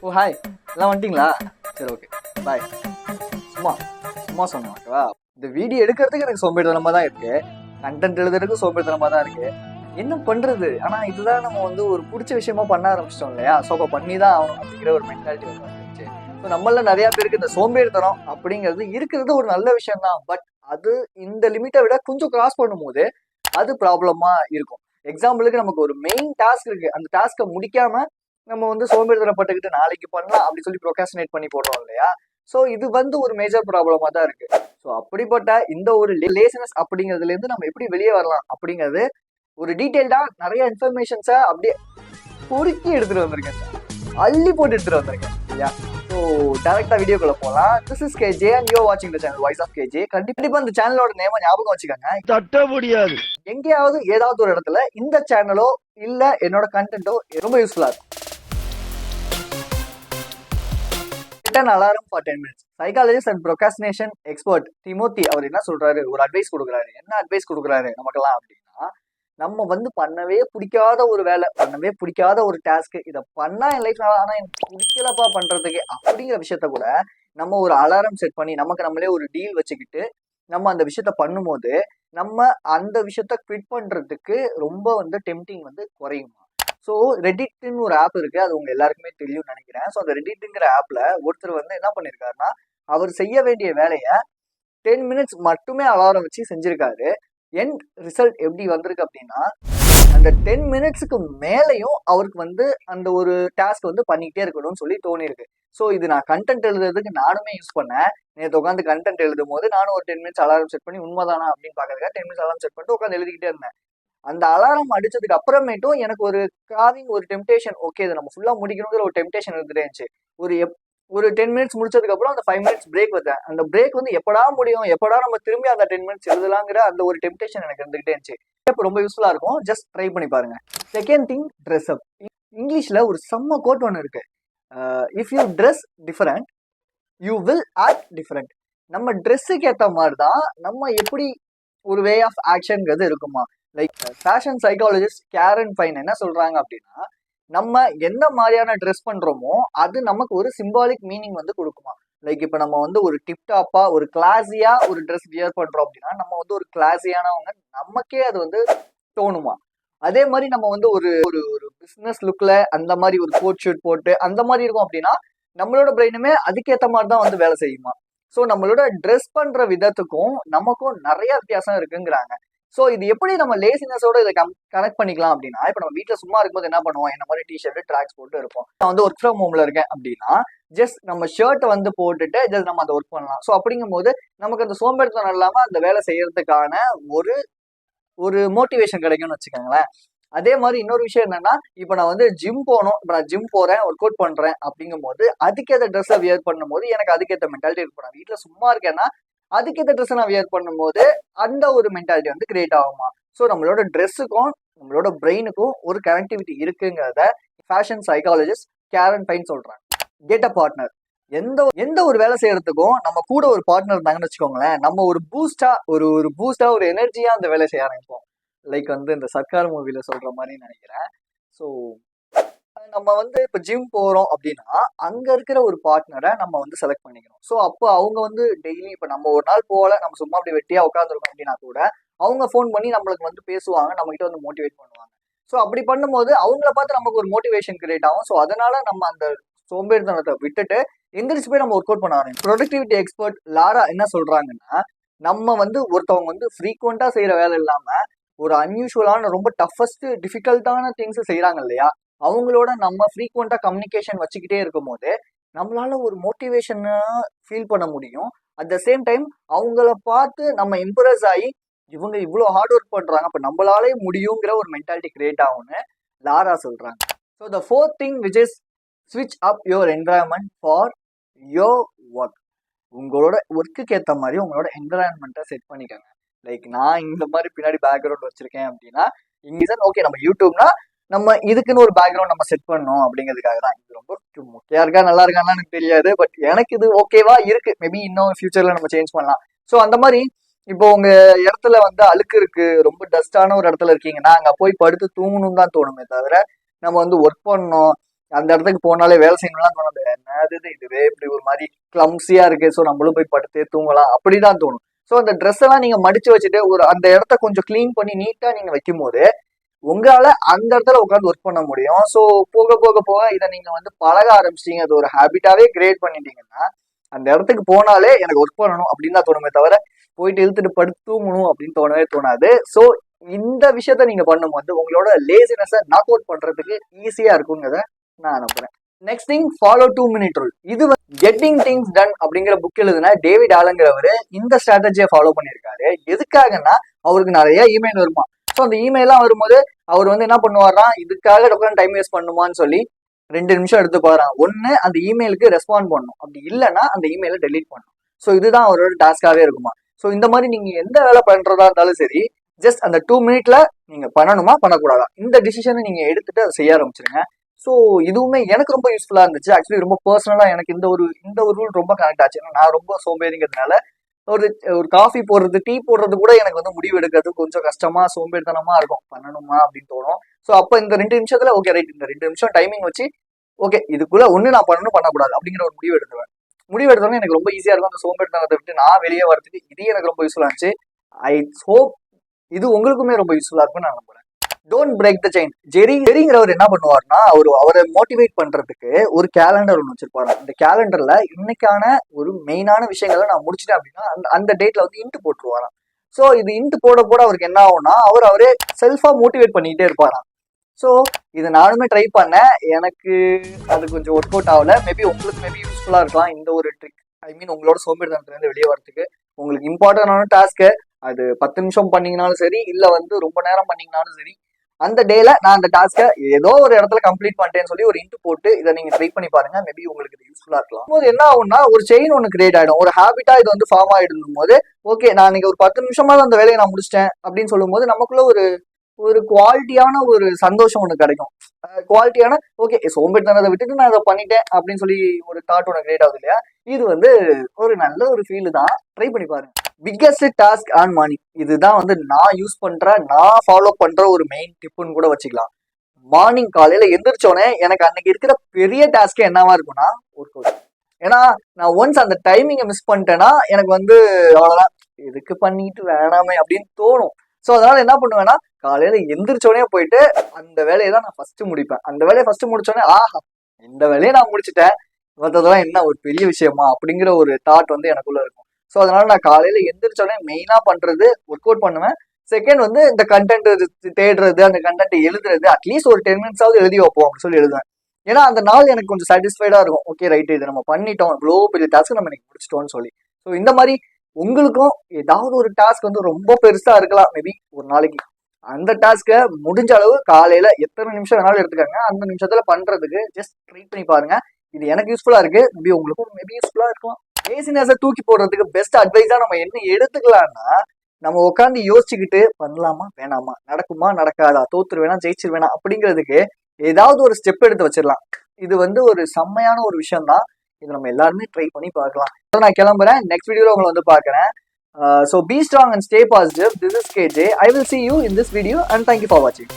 ஓ hi, எல்லாம் வந்துட்டீங்களா? சரி, ஓகே, பாய். சும்மா சும்மா சொன்னேன், ஓகேவா? இந்த வீடியோ எடுக்கிறதுக்கு எனக்கு சோம்பேறித்தனமாக தான் இருக்கு, கண்டென்ட் எழுதுறதுக்கு சோம்பேறித்தனமாக தான் இருக்கு. என்ன பண்றது? ஆனா இதுதான் நம்ம வந்து ஒரு பிடிச்ச விஷயமா பண்ண ஆரம்பிச்சிட்டோம் இல்லையா? ஸோ அப்போ பண்ணி தான் ஆகணும் அப்படிங்கிற ஒரு மென்டாலிட்டி வந்து வந்துருச்சு. ஸோ நம்மள நிறைய பேருக்கு இந்த சோம்பேறித்தனம் அப்படிங்கிறது இருக்கிறது ஒரு நல்ல விஷயம் தான். பட் அது இந்த லிமிட்டை விட கொஞ்சம் கிராஸ் பண்ணும்போது அது ப்ராப்ளமா இருக்கும். எக்ஸாம்பிளுக்கு நமக்கு ஒரு மெயின் டாஸ்க் இருக்கு, அந்த டாஸ்க்கை முடிக்காம நம்ம வந்து சோம்பேறித்தனப்பட்டுக்கிட்டு நாளைக்கு பண்ணலாம் அப்படி சொல்லி ப்ரொகாஸ்டினேட் பண்ணி போடுறோம் இல்லையா? ஸோ இது வந்து ஒரு மேஜர் ப்ராப்ளமா தான் இருக்கு. ஸோ அப்படிப்பட்ட இந்த ஒரு லேசினஸ் அப்படிங்கிறதுல இருந்து நம்ம எப்படி வெளியே வரலாம் அப்படிங்கிறது ஒரு டீட்டெயில்டா நிறைய இன்ஃபர்மேஷன்ஸை அப்படியே பொறுக்கி எடுத்துட்டு வந்திருக்கேன், அள்ளி போட்டு எடுத்துட்டு வந்திருக்கேன் இல்லையா? ஸோ டேரக்டா வீடியோக்குள்ள போகலாம். This is KJ and you வாட்சிங் the channel voice of KJ. கண்டிப்பா இந்த சேனலோட நேம ஞாபகம் வச்சுக்கோங்க. தட்ட முடியாது. எங்கேயாவது ஏதாவது ஒரு இடத்துல இந்த சேனலோ இல்ல என்னோட கண்டென்ட்டோ ரொம்ப யூஸ்ஃபுல்லா இருக்கும். Alarm for 10 minutes. Psychologist and procrastination expert Timothy அவர் என்ன சொல்றாரு, ஒரு அட்வைஸ் கொடுக்குறாரு. என்ன அட்வைஸ் கொடுக்குறாரு நமக்கெல்லாம் அப்படின்னா, நம்ம வந்து பண்ணவே பிடிக்காத ஒரு வேலை, பண்ணவே பிடிக்காத ஒரு டாஸ்க், இதை பண்ணா என் லைஃப் ஆனா எனக்கு பிடிக்கலப்பா பண்றதுக்கு அப்படிங்கிற விஷயத்த கூட நம்ம ஒரு அலாரம் செட் பண்ணி நமக்கு நம்மளே ஒரு டீல் வச்சுக்கிட்டு நம்ம அந்த விஷயத்த பண்ணும்போது நம்ம அந்த விஷயத்த குவிட் பண்றதுக்கு ரொம்ப வந்து டெம்டிங் வந்து குறையுமா. ஸோ ரெடிட்னு ஒரு ஆப் இருக்கு, அது உங்க எல்லாருக்குமே தெரியும்னு நினைக்கிறேன். ஸோ அந்த ரெடிட்ங்கிற ஆப்ல ஒருத்தர் வந்து என்ன பண்ணிருக்காருன்னா, அவர் செய்ய வேண்டிய வேலையை 10 minutes மட்டுமே அலாரம் வச்சு செஞ்சிருக்காரு. எண்ட் ரிசல்ட் எப்படி வந்திருக்கு அப்படின்னா, அந்த 10 minutesக்கு மேலையும் அவருக்கு வந்து அந்த ஒரு டாஸ்க் வந்து பண்ணிக்கிட்டே இருக்கணும்னு சொல்லி தோணிருக்கு. ஸோ இது நான் கண்டென்ட் எழுதுறதுக்கு நானுமே யூஸ் பண்ணேன். நேற்று உட்காந்து கண்டென்ட் எழுதும் போது நானும் ஒரு 10 minutes அலாரம் செட் பண்ணி உண்மைதானா அப்படின்னு பாக்கிறதுக்காக 10 minutes அலாரம் செட் பண்ணிட்டு உட்காந்து எழுதிக்கிட்டே இருந்தேன். அந்த அலாரம் அடிச்சதுக்கு அப்புறமேட்டும் எனக்கு ஒரு காவிங் ஒரு டெம்டேஷன், ஓகே இதை நம்ம ஃபுல்லா முடிக்கணுங்கிற ஒரு டெம்டேஷன் இருந்துட்டே இருந்துச்சு. ஒரு 10 minutes முடிச்சதுக்கு அப்புறம் அந்த 5 minutes பிரேக் வந்தேன். அந்த பிரேக் வந்து எப்படா முடியும், எப்படா நம்ம திரும்பி அந்த 10 minutes எழுதலாங்கிற அந்த ஒரு டெம்டேஷன் எனக்கு இருந்துகிட்டே இருந்துச்சு. இப்போ ரொம்ப யூஸ்ஃபுல்லா இருக்கும், ஜஸ்ட் ட்ரை பண்ணி பாருங்க. செகண்ட் திங், ட்ரெஸ் அப். இங்கிலீஷ்ல ஒரு செம்ம கோட் ஒன்று இருக்கு, if you dress different you will act different. நம்ம ட்ரெஸ்ஸுக்கு ஏற்ற மாதிரி தான் நம்ம எப்படி ஒரு வே ஆஃப் ஆக்ஷன்ங்கிறது இருக்குமா. லைக் ஃபேஷன் சைக்காலஜிஸ்ட் கேரன் பைன் என்ன சொல்றாங்க அப்படின்னா, நம்ம எந்த மாதிரியான ட்ரெஸ் பண்றோமோ அது நமக்கு ஒரு சிம்பாலிக் மீனிங் வந்து கொடுக்குமா. லைக் இப்போ நம்ம வந்து ஒரு டிப்டாப்பா ஒரு கிளாஸியா ஒரு ட்ரெஸ் வியர் பண்றோம் அப்படின்னா நம்ம வந்து ஒரு கிளாஸியானவங்க நமக்கே அது வந்து தோணுமா. அதே மாதிரி நம்ம வந்து ஒரு ஒரு ஒரு பிசினஸ் லுக்ல அந்த மாதிரி ஒரு கோட் ஷூட் போட்டு அந்த மாதிரி இருக்கும் அப்படின்னா நம்மளோட பிரெயினுமே அதுக்கேற்ற மாதிரி தான் வந்து வேலை செய்யுமா. ஸோ நம்மளோட ட்ரெஸ் பண்ற விதத்துக்கும் நமக்கும் நிறைய வித்தியாசம் இருக்குங்கிறாங்க. ஸோ இது எப்படி நம்ம லேசினஸோட இதை கனெக்ட் பண்ணிக்கலாம் அப்படின்னா, இப்போ நம்ம வீட்டில் சும்மா இருக்கும்போது என்ன பண்ணுவோம், என்ன மாதிரி டிஷர்ட் ட்ராக்ஸ் போட்டு இருப்போம். நான் வந்து ஒர்க் ஃப்ரம் ஹோம்ல இருக்கேன் அப்படின்னா ஜஸ்ட் நம்ம ஷர்ட்டை வந்து போட்டுட்டு ஜஸ்ட் நம்ம அதை ஒர்க் பண்ணலாம். ஸோ அப்படிங்கும் போது நமக்கு அந்த சோம்பேறித்தனம் இல்லாம அந்த வேலை செய்யறதுக்கான ஒரு ஒரு மோட்டிவேஷன் கிடைக்கும்னு வச்சுக்கோங்களேன். அதே மாதிரி இன்னொரு விஷயம் என்னன்னா, இப்போ நான் வந்து ஜிம் போகணும், இப்போ நான் ஜிம் போறேன், ஒர்க் அவுட் பண்றேன் அப்படிங்கும் போது அதுக்கேற்ற ட்ரெஸ்ஸை வியர் பண்ணும்போது எனக்கு அதுக்கேற்ற மென்டாலிட்டி இருக்கும். நான் வீட்டில் சும்மா இருக்கேன்னா அதுக்கேற்ற ட்ரெஸ் நான் வியர் பண்ணும்போது அந்த ஒரு மென்டாலிட்டி வந்து கிரியேட் ஆகுமா. ஸோ நம்மளோட ட்ரெஸ்ஸுக்கும் நம்மளோட பிரெயினுக்கும் ஒரு கனெக்டிவிட்டி இருக்குங்கிறத ஃபேஷன் சைக்காலஜிஸ்ட் கேரன் பைன் சொல்றாங்க. Get a partner. எந்த ஒரு வேலை செய்யறதுக்கும் நம்ம கூட ஒரு பார்ட்னர் இருந்தாங்கன்னு வச்சுக்கோங்களேன், நம்ம ஒரு பூஸ்டா ஒரு எனர்ஜியா அந்த வேலை செய்ய ஆரம்பிப்போம். லைக் வந்து இந்த சர்க்கார் மூவில சொல்ற மாதிரி நினைக்கிறேன். ஸோ நம்ம வந்து இப்போ ஜிம் போறோம் அப்படின்னா அங்க இருக்கிற ஒரு பார்ட்னரை நம்ம வந்து செலக்ட் பண்ணிக்கணும். ஸோ அப்போ அவங்க வந்து டெய்லி இப்போ நம்ம ஒரு நாள் போகல, நம்ம சும்மா அப்படி வெட்டியா உட்காந்துருக்கோம் அப்படின்னா கூட அவங்க ஃபோன் பண்ணி நம்மளுக்கு வந்து பேசுவாங்க, நம்ம கிட்ட வந்து மோட்டிவேட் பண்ணுவாங்க. ஸோ அப்படி பண்ணும்போது அவங்கள பார்த்து நமக்கு ஒரு மோட்டிவேஷன் கிரியேட் ஆகும். ஸோ அதனால நம்ம அந்த சோம்பேறித்தனத்தை விட்டுட்டு எந்திரிச்சு போய் நம்ம ஒர்க் அவுட் பண்ண ஆரம்பிக்கும். ப்ரொடக்டிவிட்டி எக்ஸ்பர்ட் லாரா என்ன சொல்றாங்கன்னா, நம்ம வந்து ஒருத்தவங்க வந்து ஃப்ரீக்வெண்டா செய்யற வேலை இல்லாம ஒரு அன்யூஷுவலான ரொம்ப டஃபஸ்ட் டிஃபிகல்ட்டான திங்ஸ் செய்யறாங்க இல்லையா, அவங்களோட நம்ம ஃப்ரீக்வெண்டா கம்யூனிகேஷன் வச்சுக்கிட்டே இருக்கும் போது நம்மளால ஒரு மோட்டிவேஷன் ஃபீல் பண்ண முடியும். அட் த சேம் டைம் அவங்கள பார்த்து நம்ம இம்ப்ரெஸ் ஆகி இவங்க இவ்வளோ ஹார்ட் ஒர்க் பண்றாங்க, அப்போ நம்மளாலே முடியுங்கிற ஒரு மென்டாலிட்டி கிரியேட் ஆகும்னு லாரா சொல்றாங்க. So the fourth thing which is ஸ்விட்ச் up your environment for your work. உங்களோட ஒர்க்குக்கு ஏற்ற மாதிரி உங்களோட என்வரான்மெண்ட்டை செட் பண்ணிக்கோங்க. லைக் நான் இந்த மாதிரி பின்னாடி பேக்ரவுண்ட் வச்சிருக்கேன் அப்படின்னா இங்கே ஓகே நம்ம யூடியூப்னா நம்ம இதுக்குன்னு ஒரு பேக்ரவுண்ட் நம்ம செட் பண்ணணும் அப்படிங்கிறதுக்காக தான். இது ரொம்ப முக்கியம் இருக்கா நல்லா இருக்கான்னு எனக்கு தெரியாது, பட் எனக்கு இது ஓகேவா இருக்கு. மேபி இன்னும் ஃபியூச்சர்ல நம்ம சேஞ்ச் பண்ணலாம். ஸோ அந்த மாதிரி இப்போ உங்க இடத்துல வந்து அழுக்கு இருக்கு, ரொம்ப டஸ்டான ஒரு இடத்துல இருக்கீங்கன்னா அங்க போய் படுத்து தூங்கணும் தான் தோணுமே தவிர நம்ம வந்து ஒர்க் பண்ணணும் அந்த இடத்துக்கு போனாலே வேலை செய்யணும்லாம் தோணுது. என்னது இதுவே இப்படி ஒரு மாதிரி கிளம்ஸியா இருக்கு, ஸோ நம்மளும் போய் படுத்து தூங்கலாம் அப்படிதான் தோணும். ஸோ அந்த ட்ரெஸ் எல்லாம் நீங்க மடிச்சு வச்சுட்டு ஒரு அந்த இடத்த கொஞ்சம் கிளீன் பண்ணி நீட்டா நீங்க வைக்கும் போது உங்களால அந்த இடத்துல உட்காந்து ஒர்க் பண்ண முடியும். ஸோ போக போக போக இதை நீங்க வந்து பழக ஆரம்பிச்சிட்டீங்க, அது ஒரு ஹேபிட்டாவே கிரியேட் பண்ணிட்டீங்கன்னா அந்த இடத்துக்கு போனாலே எனக்கு ஒர்க் பண்ணணும் அப்படின்னு தான் தோணுமே தவிர போயிட்டு இழுத்துட்டு படுத்து தூங்கணும் அப்படின்னு தோணவே தோணாது. ஸோ இந்த விஷயத்த நீங்க பண்ணும்போது உங்களோட லேசினஸை நாக் அவுட் பண்றதுக்கு ஈஸியா இருக்குங்கிறத நான் நம்புறேன். Next thing, follow 2-minute rule. இது கெட்டிங் திங்ஸ் டன் அப்படிங்கிற புக் எழுதுனா டேவிட் ஆலங்கிறவரு இந்த ஸ்ட்ராட்டஜியை ஃபாலோ பண்ணியிருக்காரு. எதுக்காகன்னா அவருக்கு நிறைய இமெயில் வருமா. ஸோ அந்த இமெயிலாம் வரும்போது அவர் வந்து என்ன பண்ணுவாரா, இதுக்காக உட்காந்து டைம் வேஸ்ட் பண்ணுமான்னு சொல்லி 2 நிமிஷம் எடுத்து பாறான். ஒன்னு அந்த இமெயிலுக்கு ரெஸ்பாண்ட் பண்ணணும், அப்படி இல்லைன்னா அந்த இமெயிலை டெலீட் பண்ணணும். ஸோ இதுதான் அவரோட டாஸ்காவே இருக்குமா. ஸோ இந்த மாதிரி நீங்க எந்த வேலை பண்றதா இருந்தாலும் சரி, ஜஸ்ட் அந்த 2 minute நீங்க பண்ணணுமா பண்ணக்கூடாதா இந்த டிசிஷனை நீங்க எடுத்துட்டு அதை செய்ய ஆரம்பிச்சிருங்க. ஸோ இதுவுமே எனக்கு ரொம்ப யூஸ்ஃபுல்லா இருந்துச்சு. ஆக்சுவலி ரொம்ப பர்சனலா எனக்கு இந்த ஒரு ரூல் ரொம்ப கனெக்ட் ஆச்சு. நான் ரொம்ப சோம்பேறிங்கிறதுனால ஒரு காஃபி போடுறது, டீ போடுறது கூட எனக்கு வந்து முடிவு எடுக்கிறது கொஞ்சம் கஷ்டமா சோம்பேறித்தனமா இருக்கும். பண்ணணுமா அப்படின்னு தோணும். ஸோ அப்போ இந்த 2 நிமிஷத்துல ஓகே ரைட், இந்த 2 நிமிஷம் டைமிங் வச்சு ஓகே இதுக்குள்ள ஒண்ணு நான் பண்ணணும் பண்ணக்கூடாது அப்படிங்கிற ஒரு முடிவு எடுத்துவேன். முடிவு எடுத்தோன்னே எனக்கு ரொம்ப ஈஸியா இருக்கும். அந்த சோம்பேறித்தனத்தை விட்டு நான் வெளியே வரதுக்கு இது எனக்கு ரொம்ப யூஸ்ஃபுல்லா இருந்துச்சு. ஐ ஹோப் இது உங்களுக்குமே ரொம்ப யூஸ்ஃபுல்லா இருக்கும்னு நான் நம்புறேன். Don't break the chain. ஜெரிங்கிறவர் என்ன பண்ணுவார்னா, அவரை மோட்டிவேட் பண்றதுக்கு ஒரு கேலண்டர் ஒன்று வச்சிருப்பாரு. இந்த கேலண்டர்ல இன்னைக்கான ஒரு மெயினான விஷயங்களை நான் முடிச்சிட்டேன் அப்படின்னா அந்த டேட்ல வந்து இன்ட்டு போட்டுருவாராம். ஸோ இது இன்ட்டு போட போட அவருக்கு என்ன ஆகும்னா அவரே செல்ஃபா மோட்டிவேட் பண்ணிக்கிட்டே இருப்பாராம். ஸோ இது நானுமே ட்ரை பண்ணேன், எனக்கு அது கொஞ்சம் ஒர்க் அவுட் ஆகல. மேபி உங்களுக்கு மேபி யூஸ்ஃபுல்லா இருக்கலாம் இந்த ஒரு ட்ரிக். ஐ மீன் உங்களோட சோம்பேறித்தனத்துலேருந்து வெளியே வரதுக்கு உங்களுக்கு இம்பார்ட்டன்டான டாஸ்க்கு அது 10 நிமிஷம் பண்ணீங்கனாலும் சரி, இல்ல வந்து ரொம்ப நேரம் பண்ணீங்கனாலும் சரி, அந்த டேல நான் அந்த டாஸ்க்கை ஏதோ ஒரு இடத்துல கம்ப்ளீட் பண்ணிட்டேன்னு சொல்லி ஒரு இன்ட்டு போட்டு இதை நீங்க ட்ரை பண்ணி பாருங்க. மேபி உங்களுக்கு இது யூஸ்ஃபுல்லா இருக்கலாம். போது என்ன ஆகும்னா ஒரு செயின் ஒன்று கிரியேட் ஆயிடும், ஒரு ஹேபிட்டா இது வந்து ஃபார்ம் ஆயிடும் போது ஓகே நான் இன்னைக்கு ஒரு 10 நிமிஷமா அந்த வேலையை நான் முடிச்சிட்டேன் அப்படின்னு சொல்லும் போது நமக்குள்ள ஒரு குவாலிட்டியான ஒரு சந்தோஷம் ஒன்று கிடைக்கும். குவாலிட்டியான ஓகே சோம்பேறித்தனத்தை விட்டுட்டு நான் இதை பண்ணிட்டேன் அப்படின்னு சொல்லி ஒரு தாட் ஒன்று கிரியேட் ஆகுது இல்லையா. இது வந்து ஒரு நல்ல ஒரு ஃபீல் தான், ட்ரை பண்ணி பாருங்க. பிக்கெஸ்ட் டாஸ்க் ஆன் மார்னிங், இதுதான் வந்து நான் யூஸ் பண்ற நான் ஃபாலோ பண்ற ஒரு மெயின் டிப்புன்னு கூட வச்சுக்கலாம். மார்னிங் காலையில எந்திரிச்சோடனே எனக்கு அன்னைக்கு இருக்கிற பெரிய டாஸ்கே என்னவா இருக்கும்னா ஒர்க் அவுட். ஏன்னா நான் ஒன்ஸ் அந்த டைமிங்கை மிஸ் பண்ணிட்டேன்னா எனக்கு வந்து அவ்வளோதான், இதுக்கு பண்ணிட்டு வேணாமே அப்படின்னு தோணும். ஸோ அதனால என்ன பண்ணுவேன்னா காலையில எந்திரிச்சோடனே போயிட்டு அந்த வேலையை தான் நான் ஃபர்ஸ்ட் முடிப்பேன். அந்த வேலையை ஃபர்ஸ்ட் முடிச்சோடனே ஆஹா இந்த வேலையை நான் முடிச்சுட்டேன், மற்றதெல்லாம் என்ன ஒரு பெரிய விஷயமா அப்படிங்கிற ஒரு தாட் வந்து எனக்குள்ள இருக்கும். ஸோ அதனால நான் காலையில எந்திரிச்சோடனே மெயினா பண்றது ஒர்க் அவுட் பண்ணுவேன். செகண்ட் வந்து இந்த கண்டென்ட் தேடுறது, அந்த கண்டென்ட் எழுதுறது, அட்லீஸ்ட் ஒரு 10 minutes எழுதி வைப்போம் அப்படின்னு சொல்லி எழுதுவேன். ஏன்னா அந்த நாள் எனக்கு கொஞ்சம் சாட்டிஸ்ஃபைடா இருக்கும். ஓகே ரைட், இதை நம்ம பண்ணிட்டோம், இவ்வளோ பெரிய டாஸ்க் நம்ம இன்னைக்கு முடிச்சிட்டோம்னு சொல்லி. ஸோ இந்த மாதிரி உங்களுக்கும் ஏதாவது ஒரு டாஸ்க் வந்து ரொம்ப பெருசா இருக்கலாம் மேபி ஒரு நாளைக்கு, அந்த டாஸ்க்கை முடிஞ்ச அளவு காலையில எத்தனை நிமிஷம் வேணாலும் எடுத்துக்காங்க, அந்த நிமிஷத்துல பண்றதுக்கு ஜஸ்ட் ட்ரை பண்ணி பாருங்க. இது எனக்கு யூஸ்ஃபுல்லா இருக்கு, மேபி உங்களுக்கும் மேபி யூஸ்ஃபுல்லா இருக்கும். லேசினஸை தூக்கி போடுறதுக்கு பெஸ்ட் அட்வைஸா நம்ம என்ன எடுத்துக்கலாம்னா, நம்ம உட்காந்து யோசிச்சுக்கிட்டு பண்ணலாமா வேணாமா, நடக்குமா நடக்காதா, தோத்துருவேனா ஜெயிச்சிருவேனா அப்படிங்கிறதுக்கு ஏதாவது ஒரு ஸ்டெப் எடுத்து வச்சிடலாம். இது வந்து ஒரு செம்மையான ஒரு விஷயம் தான். இது நம்ம எல்லாருமே ட்ரை பண்ணி பார்க்கலாம். நான் கிளம்புறேன், நெக்ஸ்ட் வீடியோல உங்களை வந்து பார்க்குறேன். So be strong and stay positive. This is KJ. I will see you in this video and thank you for watching.